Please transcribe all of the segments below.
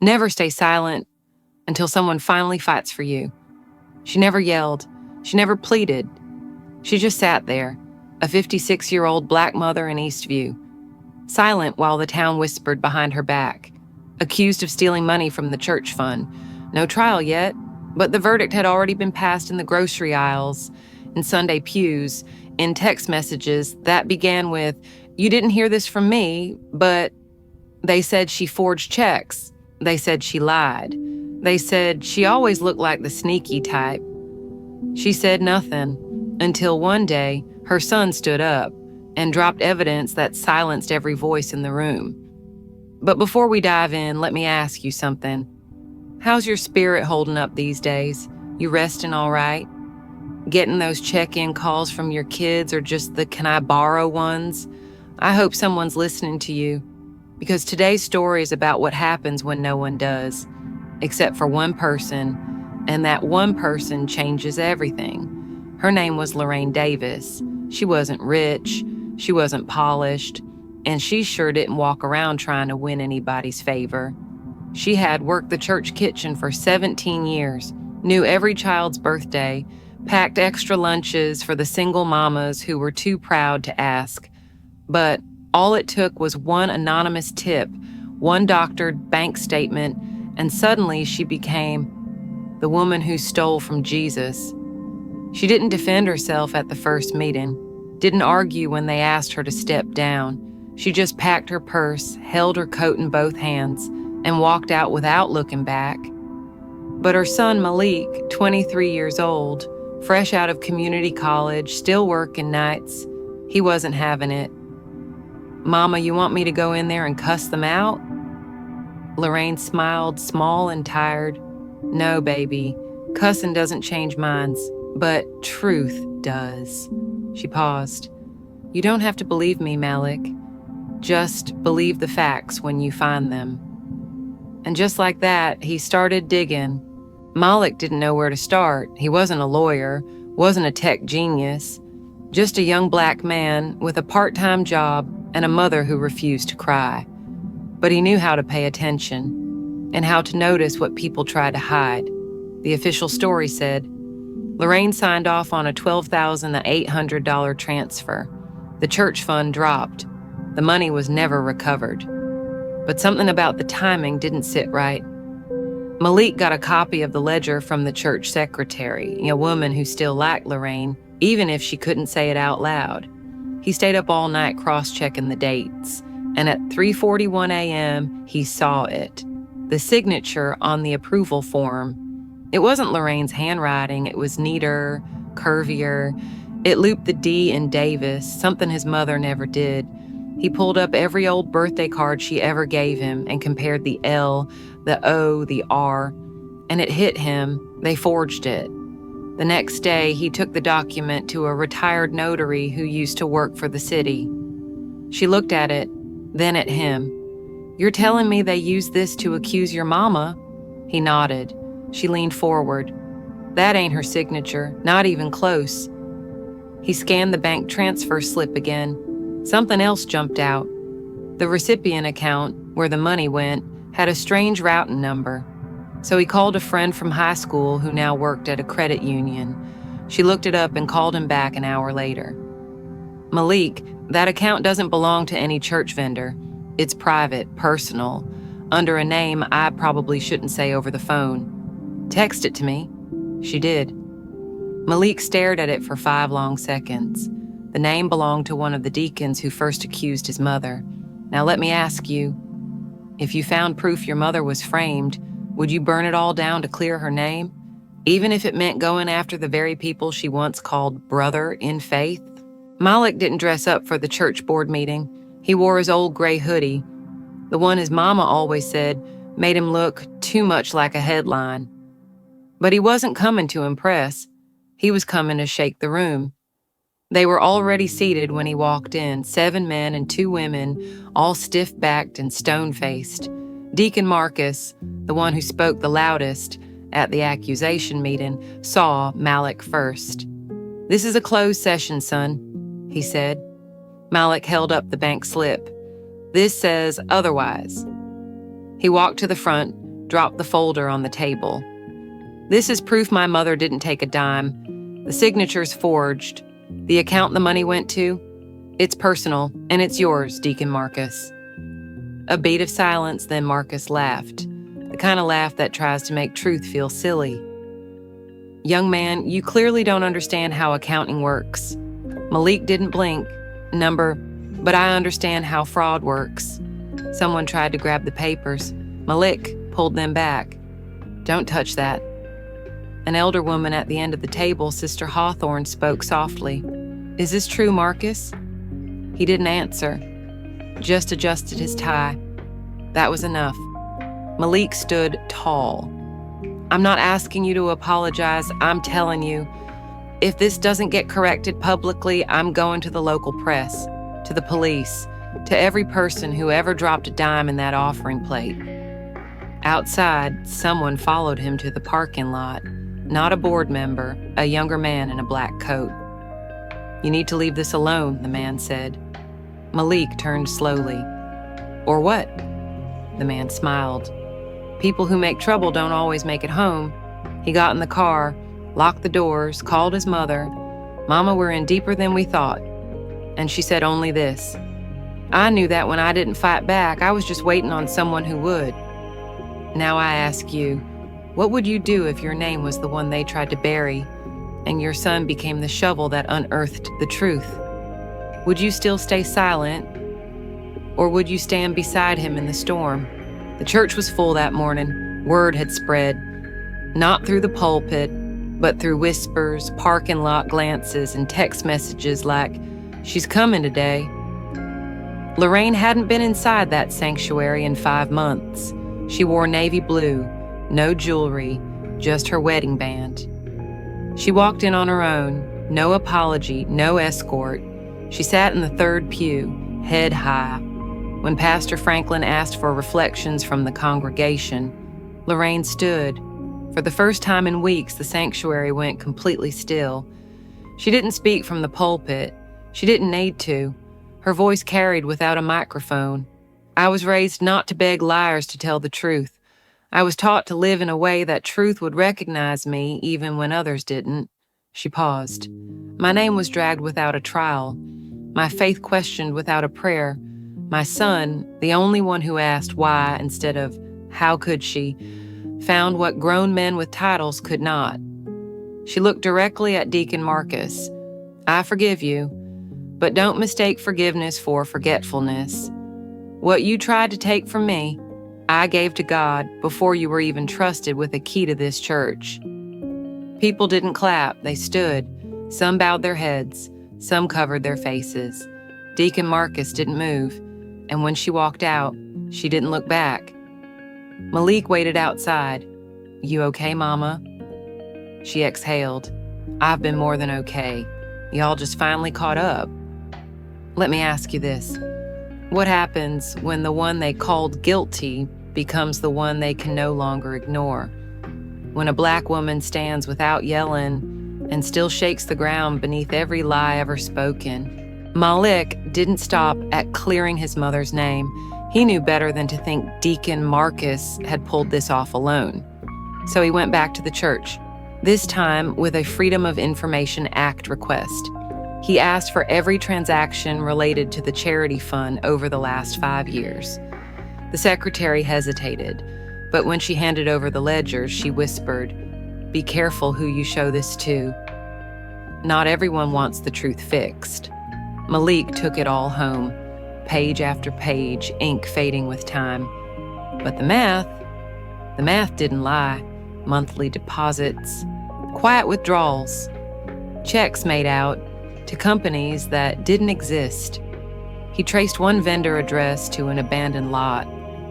Never stay silent until someone finally fights for you. She never yelled. She never pleaded. She just sat there, a 56-year-old black mother in Eastview, silent while the town whispered behind her back, accused of stealing money from the church fund. No trial yet, but the verdict had already been passed in the grocery aisles, in Sunday pews, in text messages that began with, "You didn't hear this from me, but..." They said she forged checks. They said she lied. They said she always looked like the sneaky type. She said nothing until one day her son stood up and dropped evidence that silenced every voice in the room. But before we dive in, let me ask you something. How's your spirit holding up these days? You resting all right? Getting those check-in calls from your kids or just the "can I borrow" ones? I hope someone's listening to you, because today's story is about what happens when no one does, except for one person, and that one person changes everything. Her name was Lorraine Davis. She wasn't rich, she wasn't polished, and she sure didn't walk around trying to win anybody's favor. She had worked the church kitchen for 17 years, knew every child's birthday, packed extra lunches for the single mamas who were too proud to ask. But all it took was one anonymous tip, one doctored bank statement, and suddenly she became the woman who stole from Jesus. She didn't defend herself at the first meeting, didn't argue when they asked her to step down. She just packed her purse, held her coat in both hands, and walked out without looking back. But her son Malik, 23 years old, fresh out of community college, still working nights, he wasn't having it. "Mama, you want me to go in there and cuss them out?" Lorraine smiled, small and tired. "No, baby, cussing doesn't change minds, but truth does." She paused. "You don't have to believe me, Malik. Just believe the facts when you find them." And just like that, he started digging. Malik didn't know where to start. He wasn't a lawyer, wasn't a tech genius, just a young black man with a part-time job and a mother who refused to cry. But he knew how to pay attention and how to notice what people try to hide. The official story said, Lorraine signed off on a $12,800 transfer. The church fund dropped. The money was never recovered. But something about the timing didn't sit right. Malik got a copy of the ledger from the church secretary, a woman who still liked Lorraine, even if she couldn't say it out loud. He stayed up all night cross-checking the dates, and at 3:41 a.m., he saw it. The signature on the approval form. It wasn't Lorraine's handwriting, it was neater, curvier. It looped the D in Davis, something his mother never did. He pulled up every old birthday card she ever gave him and compared the L, the O, the R, and it hit him. They forged it. The next day, he took the document to a retired notary who used to work for the city. She looked at it, then at him. "You're telling me they used this to accuse your mama?" He nodded. She leaned forward. "That ain't her signature, not even close." He scanned the bank transfer slip again. Something else jumped out. The recipient account, where the money went, had a strange routing number. So he called a friend from high school who now worked at a credit union. She looked it up and called him back an hour later. "Malik, that account doesn't belong to any church vendor. It's private, personal, under a name I probably shouldn't say over the phone. Text it to me." She did. Malik stared at it for 5 long seconds. The name belonged to one of the deacons who first accused his mother. "Now let me ask you, if you found proof your mother was framed, would you burn it all down to clear her name? Even if it meant going after the very people she once called brother in faith?" Malik didn't dress up for the church board meeting. He wore his old gray hoodie, the one his mama always said made him look too much like a headline. But he wasn't coming to impress. He was coming to shake the room. They were already seated when he walked in, 7 men and 2 women, all stiff-backed and stone-faced. Deacon Marcus, the one who spoke the loudest at the accusation meeting, saw Malik first. "This is a closed session, son," he said. Malik held up the bank slip. "This says otherwise." He walked to the front, dropped the folder on the table. "This is proof my mother didn't take a dime. The signature's forged. The account the money went to, it's personal, and it's yours, Deacon Marcus." A beat of silence, then Marcus laughed, the kind of laugh that tries to make truth feel silly. "Young man, you clearly don't understand how accounting works." Malik didn't blink. But I understand how fraud works." Someone tried to grab the papers. Malik pulled them back. "Don't touch that." An elder woman at the end of the table, Sister Hawthorne, spoke softly. "Is this true, Marcus?" He didn't answer, just adjusted his tie. That was enough. Malik stood tall. "I'm not asking you to apologize. I'm telling you, if this doesn't get corrected publicly, I'm going to the local press, to the police, to every person who ever dropped a dime in that offering plate." Outside, someone followed him to the parking lot. Not a board member, a younger man in a black coat. "You need to leave this alone," the man said. Malik turned slowly. "Or what?" The man smiled. "People who make trouble don't always make it home." He got in the car, locked the doors, called his mother. "Mama, we're in deeper than we thought." And she said only this: "I knew that when I didn't fight back, I was just waiting on someone who would." Now I ask you, what would you do if your name was the one they tried to bury, and your son became the shovel that unearthed the truth? Would you still stay silent, or would you stand beside him in the storm? The church was full that morning. Word had spread, not through the pulpit, but through whispers, parking lot glances, and text messages like, "She's coming today." Lorraine hadn't been inside that sanctuary in 5 months. She wore navy blue, no jewelry, just her wedding band. She walked in on her own, no apology, no escort. She sat in the third pew, head high. When Pastor Franklin asked for reflections from the congregation, Lorraine stood. For the first time in weeks, the sanctuary went completely still. She didn't speak from the pulpit. She didn't need to. Her voice carried without a microphone. "I was raised not to beg liars to tell the truth. I was taught to live in a way that truth would recognize me even when others didn't." She paused. "My name was dragged without a trial. My faith questioned without a prayer. My son, the only one who asked why instead of how could she, found what grown men with titles could not." She looked directly at Deacon Marcus. "I forgive you, but don't mistake forgiveness for forgetfulness. What you tried to take from me, I gave to God before you were even trusted with a key to this church." People didn't clap, they stood. Some bowed their heads, some covered their faces. Deacon Marcus didn't move, and when she walked out, she didn't look back. Malik waited outside. "You okay, Mama?" She exhaled. "I've been more than okay. Y'all just finally caught up." "Let me ask you this. What happens when the one they called guilty becomes the one they can no longer ignore? When a black woman stands without yelling and still shakes the ground beneath every lie ever spoken?" Malik didn't stop at clearing his mother's name. He knew better than to think Deacon Marcus had pulled this off alone. So he went back to the church, this time with a Freedom of Information Act request. He asked for every transaction related to the charity fund over the last 5 years. The secretary hesitated, but when she handed over the ledgers, she whispered, "Be careful who you show this to. Not everyone wants the truth fixed." Malik took it all home, page after page, ink fading with time. But the math didn't lie. Monthly deposits, quiet withdrawals, checks made out to companies that didn't exist. He traced one vendor address to an abandoned lot,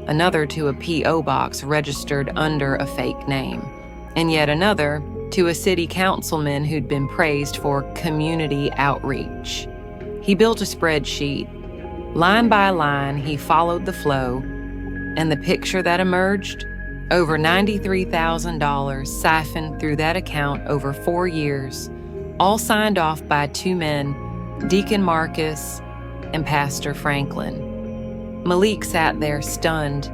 another to a P.O. box registered under a fake name, and yet another to a city councilman who'd been praised for community outreach. He built a spreadsheet. Line by line, he followed the flow, and the picture that emerged? Over $93,000 siphoned through that account over 4 years, all signed off by 2 men, Deacon Marcus and Pastor Franklin. Malik sat there stunned.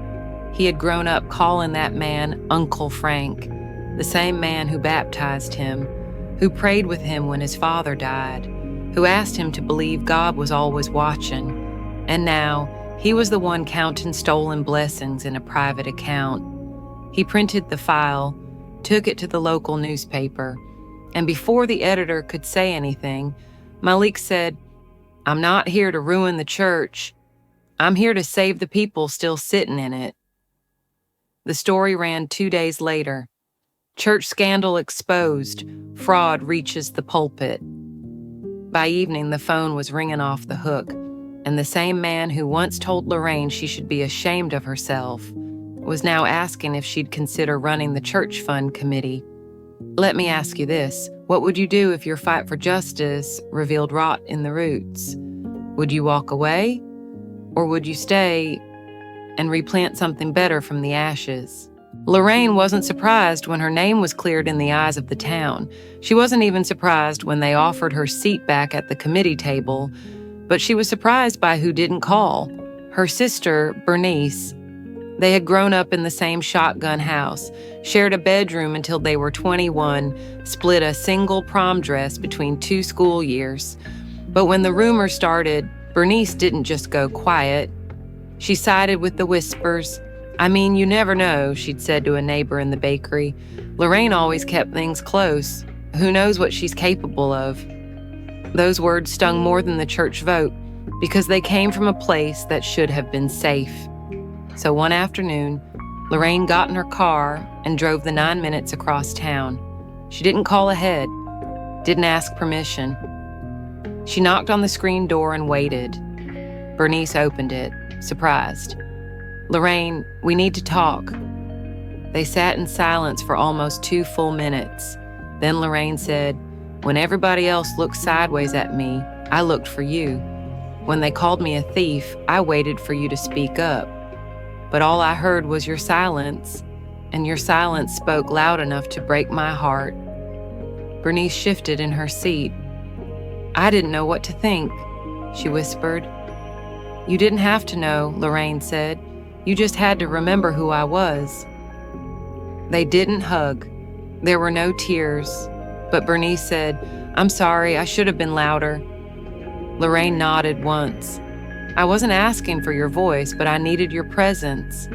He had grown up calling that man Uncle Frank, the same man who baptized him, who prayed with him when his father died, who asked him to believe God was always watching. And now, he was the one counting stolen blessings in a private account. He printed the file, took it to the local newspaper, and before the editor could say anything, Malik said, "I'm not here to ruin the church. I'm here to save the people still sitting in it." The story ran 2 days later. Church scandal exposed. Fraud reaches the pulpit. By evening, the phone was ringing off the hook, and the same man who once told Lorraine she should be ashamed of herself was now asking if she'd consider running the church fund committee. "Let me ask you this. What would you do if your fight for justice revealed rot in the roots? Would you walk away? Or would you stay and replant something better from the ashes?" Lorraine wasn't surprised when her name was cleared in the eyes of the town. She wasn't even surprised when they offered her seat back at the committee table, but she was surprised by who didn't call. Her sister, Bernice. They had grown up in the same shotgun house, shared a bedroom until they were 21, split a single prom dress between 2 school years. But when the rumors started, Bernice didn't just go quiet. She sided with the whispers. "I mean, you never know," she'd said to a neighbor in the bakery. "Lorraine always kept things close. Who knows what she's capable of?" Those words stung more than the church vote because they came from a place that should have been safe. So one afternoon, Lorraine got in her car and drove the 9 minutes across town. She didn't call ahead, didn't ask permission. She knocked on the screen door and waited. Bernice opened it, surprised. "Lorraine, we need to talk." They sat in silence for almost 2 full minutes. Then Lorraine said, "When everybody else looked sideways at me, I looked for you. When they called me a thief, I waited for you to speak up. But all I heard was your silence, and your silence spoke loud enough to break my heart." Bernice shifted in her seat. "I didn't know what to think," she whispered. "You didn't have to know," Lorraine said. "You just had to remember who I was." They didn't hug. There were no tears, but Bernice said, "I'm sorry, I should have been louder." Lorraine nodded once. "I wasn't asking for your voice, but I needed your presence."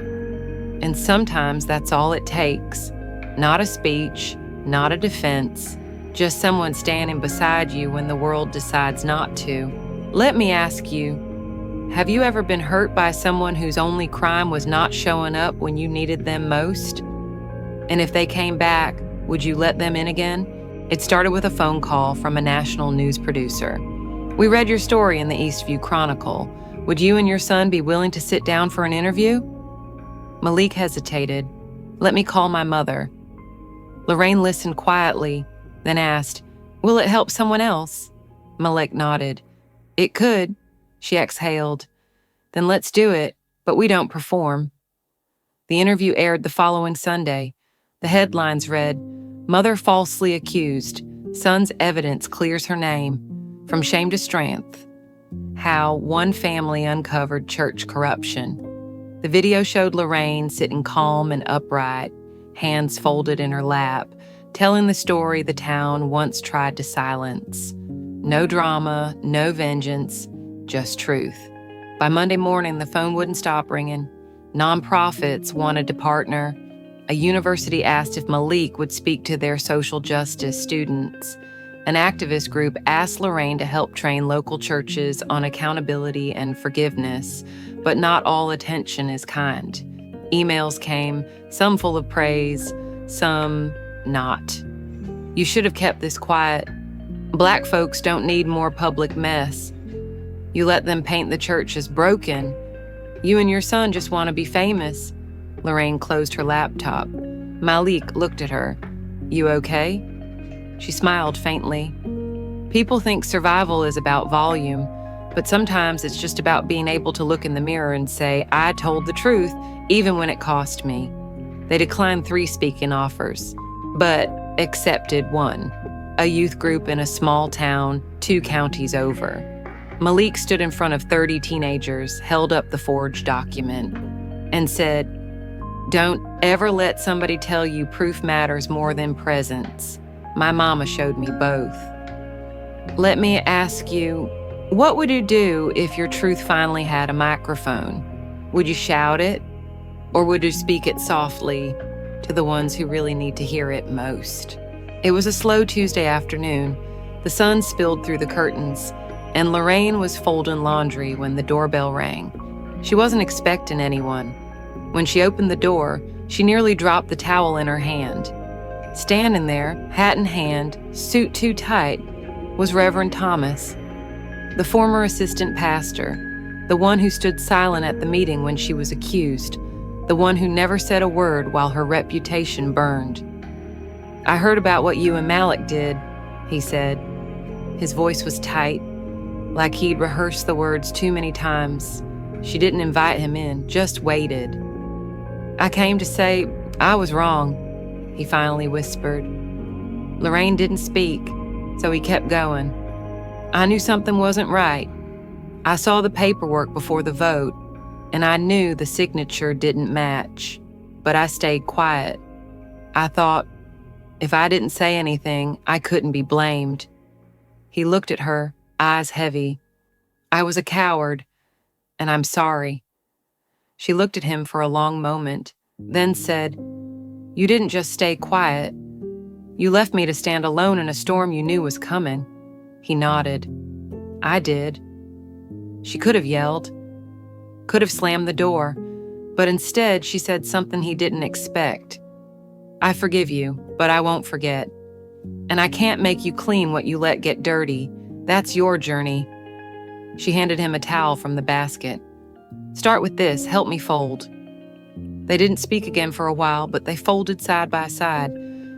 And sometimes that's all it takes. Not a speech, not a defense, just someone standing beside you when the world decides not to. Let me ask you, have you ever been hurt by someone whose only crime was not showing up when you needed them most? And if they came back, would you let them in again? It started with a phone call from a national news producer. "We read your story in the Eastview Chronicle. Would you and your son be willing to sit down for an interview?" Malik hesitated. "Let me call my mother." Lorraine listened quietly, then asked, "Will it help someone else?" Malik nodded. "It could," she exhaled. "Then let's do it, but we don't perform." The interview aired the following Sunday. The headlines read, "Mother falsely accused. Son's evidence clears her name. From shame to strength. How one family uncovered church corruption." The video showed Lorraine sitting calm and upright, hands folded in her lap, telling the story the town once tried to silence. No drama, no vengeance, just truth. By Monday morning, the phone wouldn't stop ringing. Nonprofits wanted to partner. A university asked if Malik would speak to their social justice students. An activist group asked Lorraine to help train local churches on accountability and forgiveness, but not all attention is kind. Emails came, some full of praise, some not. "You should have kept this quiet. Black folks don't need more public mess. You let them paint the church as broken. You and your son just want to be famous." Lorraine closed her laptop. Malik looked at her. "You okay?" She smiled faintly. People think survival is about volume, but sometimes it's just about being able to look in the mirror and say, "I told the truth, even when it cost me." They declined 3 speaking offers, but accepted 1, a youth group in a small town 2 counties over. Malik stood in front of 30 teenagers, held up the forged document, and said, Don't ever let somebody tell you proof matters more than presence. My mama showed me both. Let me ask you, what would you do if your truth finally had a microphone? Would you shout it? Or would you speak it softly to the ones who really need to hear it most? It was a slow Tuesday afternoon. The sun spilled through the curtains, and Lorraine was folding laundry when the doorbell rang. She wasn't expecting anyone. When she opened the door, she nearly dropped the towel in her hand. Standing there, hat in hand, suit too tight, was Reverend Thomas, the former assistant pastor, the one who stood silent at the meeting when she was accused, the one who never said a word while her reputation burned. "I heard about what you and Malik did," he said. His voice was tight, like he'd rehearsed the words too many times. She didn't invite him in, just waited. "I came to say I was wrong," he finally whispered. Lorraine didn't speak, so he kept going. "I knew something wasn't right. I saw the paperwork before the vote, and I knew the signature didn't match, but I stayed quiet. I thought, if I didn't say anything, I couldn't be blamed." He looked at her, eyes heavy. "I was a coward, and I'm sorry." She looked at him for a long moment, then said, "You didn't just stay quiet. You left me to stand alone in a storm you knew was coming." He nodded. "I did." She could have yelled, could have slammed the door, but instead she said something he didn't expect. "I forgive you, but I won't forget. And I can't make you clean what you let get dirty. That's your journey." She handed him a towel from the basket. "Start with this, help me fold." They didn't speak again for a while, but they folded side by side.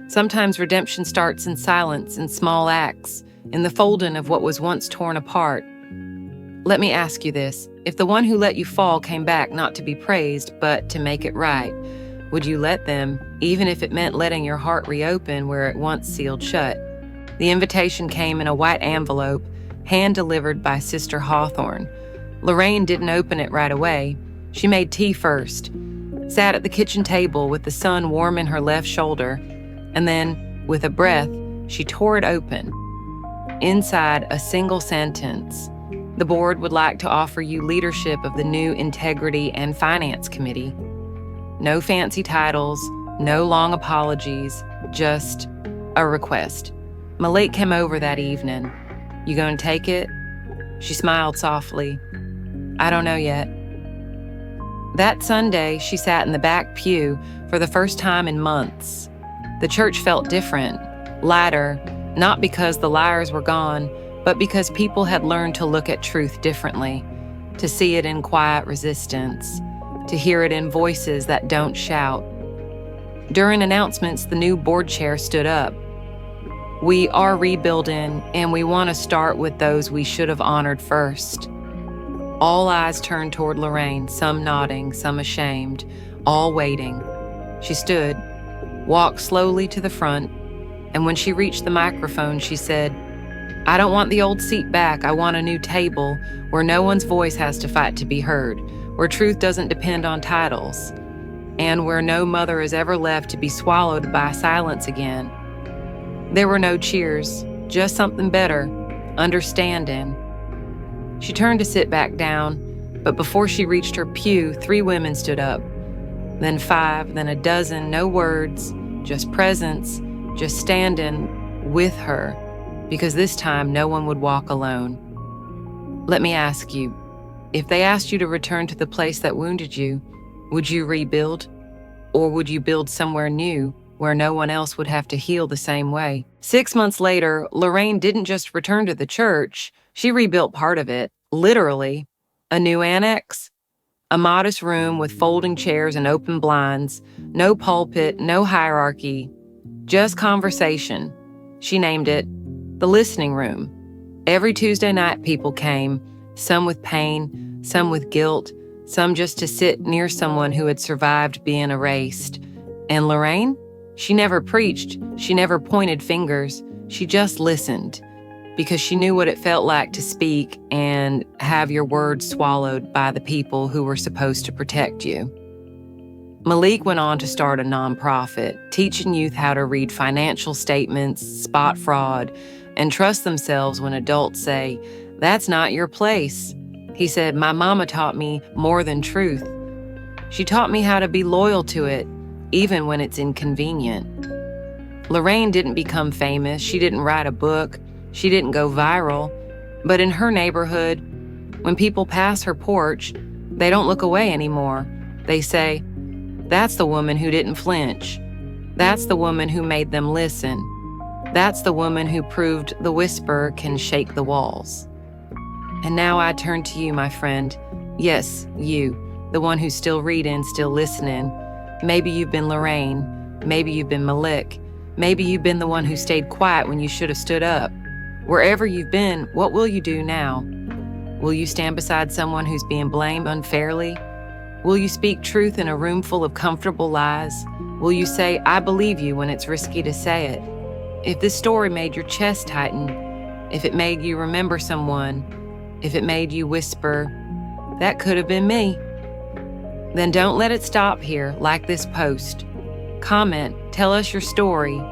Sometimes redemption starts in silence, in small acts, in the folding of what was once torn apart. Let me ask you this. If the one who let you fall came back not to be praised, but to make it right, would you let them, even if it meant letting your heart reopen where it once sealed shut? The invitation came in a white envelope, hand-delivered by Sister Hawthorne. Lorraine didn't open it right away. She made tea first, sat at the kitchen table with the sun warm in her left shoulder, and then, with a breath, she tore it open. Inside, a single sentence. "The board would like to offer you leadership of the new Integrity and Finance Committee." No fancy titles, no long apologies, just a request. Malik came over that evening. "You gonna take it?" She smiled softly. "I don't know yet." That Sunday, she sat in the back pew for the first time in months. The church felt different, lighter, not because the liars were gone, but because people had learned to look at truth differently, to see it in quiet resistance, to hear it in voices that don't shout. During announcements, the new board chair stood up. "We are rebuilding, and we want to start with those we should have honored first." All eyes turned toward Lorraine, some nodding, some ashamed, all waiting. She stood, walked slowly to the front, and when she reached the microphone, she said, "I don't want the old seat back. I want a new table where no one's voice has to fight to be heard, where truth doesn't depend on titles, and where no mother is ever left to be swallowed by silence again." There were no cheers, just something better, understanding. She turned to sit back down, but before she reached her pew, 3 women stood up. Then 5, then a dozen, no words, just presence, just standing with her, because this time no one would walk alone. Let me ask you, if they asked you to return to the place that wounded you, would you rebuild? Or would you build somewhere new where no one else would have to heal the same way? 6 months later, Lorraine didn't just return to the church, she rebuilt part of it, literally. A new annex, a modest room with folding chairs and open blinds, no pulpit, no hierarchy, just conversation. She named it the listening room. Every Tuesday night people came, some with pain, some with guilt, some just to sit near someone who had survived being erased. And Lorraine? She never preached, she never pointed fingers, she just listened, because she knew what it felt like to speak and have your words swallowed by the people who were supposed to protect you. Malik went on to start a nonprofit, teaching youth how to read financial statements, spot fraud, and trust themselves when adults say, "That's not your place." He said, "My mama taught me more than truth. She taught me how to be loyal to it, even when it's inconvenient." Lorraine didn't become famous. She didn't write a book. She didn't go viral. But in her neighborhood, when people pass her porch, they don't look away anymore. They say, "That's the woman who didn't flinch. That's the woman who made them listen. That's the woman who proved the whisper can shake the walls." And now I turn to you, my friend. Yes, you, the one who's still reading, still listening. Maybe you've been Lorraine. Maybe you've been Malik. Maybe you've been the one who stayed quiet when you should have stood up. Wherever you've been, what will you do now? Will you stand beside someone who's being blamed unfairly? Will you speak truth in a room full of comfortable lies? Will you say, "I believe you," when it's risky to say it? If this story made your chest tighten, if it made you remember someone, if it made you whisper, "That could have been me," then don't let it stop here. Like this post. Comment, tell us your story.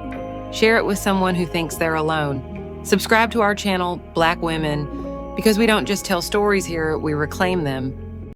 Share it with someone who thinks they're alone. Subscribe to our channel, Black Women, because we don't just tell stories here, we reclaim them.